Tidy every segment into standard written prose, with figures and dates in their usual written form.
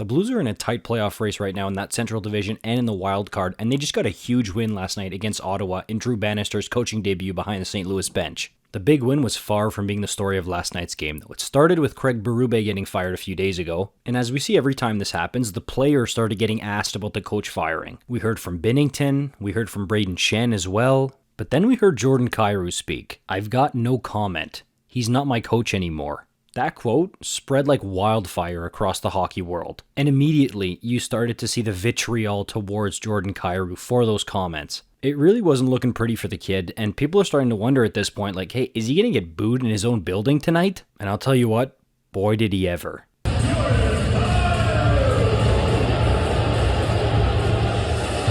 The Blues are in a tight playoff race right now in that Central Division and in the wild card, and they just got a huge win last night against Ottawa in Drew Bannister's coaching debut behind the St. Louis bench. The big win was far from being the story of last night's game, though. It started with Craig Berube getting fired a few days ago, and as we see every time this happens, the players started getting asked about the coach firing. We heard from Binnington, we heard from Braden Shen as well, but then we heard Jordan Kyrou speak. "I've got no comment. He's not my coach anymore." That quote spread like wildfire across the hockey world, and immediately you started to see the vitriol towards Jordan Kyrou for those comments. It really wasn't looking pretty for the kid, and people are starting to wonder at this point, like, hey, is he going to get booed in his own building tonight? And I'll tell you what, boy did he ever.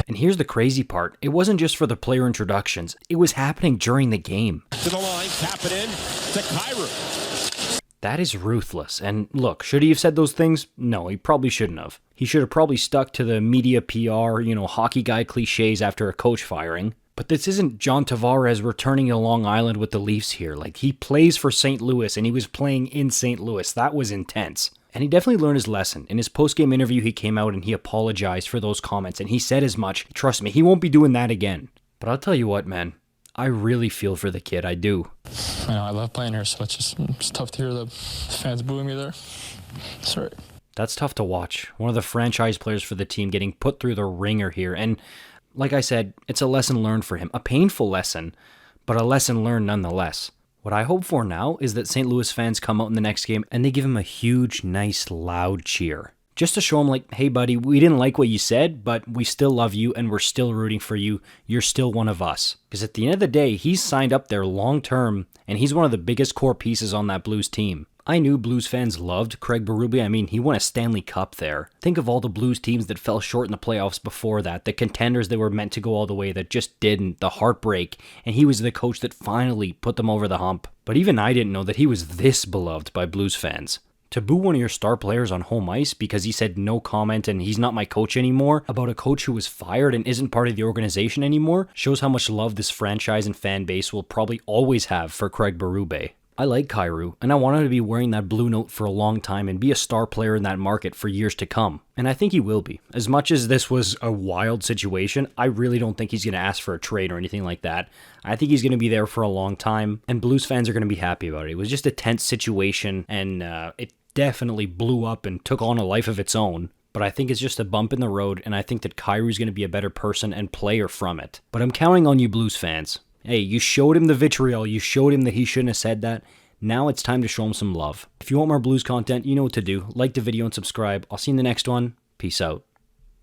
And here's the crazy part. It wasn't just for the player introductions. It was happening during the game. To the line, tap it in to Kyrou. That is ruthless. And look, should he have said those things? No, he probably shouldn't have. He should have probably stuck to the media PR, hockey guy cliches after a coach firing. But this isn't John Tavares returning to Long Island with the Leafs here. Like, he plays for St. Louis, and he was playing in St. Louis. That was intense. And he definitely learned his lesson. In his post-game interview, he came out and he apologized for those comments, and he said as much. Trust me, he won't be doing that again. But I'll tell you what, man. I really feel for the kid, I do. I love playing here, so it's tough to hear the fans booing me there. Sorry. That's tough to watch. One of the franchise players for the team getting put through the ringer here. And like I said, it's a lesson learned for him. A painful lesson, but a lesson learned nonetheless. What I hope for now is that St. Louis fans come out in the next game and they give him a huge, nice, loud cheer. Just to show him like, hey buddy, we didn't like what you said, but we still love you and we're still rooting for you. You're still one of us. Because at the end of the day, he's signed up there long term and he's one of the biggest core pieces on that Blues team. I knew Blues fans loved Craig Berube. I mean, he won a Stanley Cup there. Think of all the Blues teams that fell short in the playoffs before that, the contenders that were meant to go all the way that just didn't, the heartbreak, and he was the coach that finally put them over the hump. But even I didn't know that he was this beloved by Blues fans. To boo one of your star players on home ice because he said no comment and he's not my coach anymore about a coach who was fired and isn't part of the organization anymore shows how much love this franchise and fan base will probably always have for Craig Berube. I like Kyrou, and I want him to be wearing that blue note for a long time and be a star player in that market for years to come. And I think he will be. As much as this was a wild situation, I really don't think he's going to ask for a trade or anything like that. I think he's going to be there for a long time, and Blues fans are going to be happy about it. It was just a tense situation, and it definitely blew up and took on a life of its own. But I think it's just a bump in the road, and I think that Kyrou's going to be a better person and player from it. But I'm counting on you Blues fans. Hey, you showed him the vitriol, you showed him that he shouldn't have said that. Now it's time to show him some love. If you want more Blues content, you know what to do. Like the video and subscribe. I'll see you in the next one. Peace out.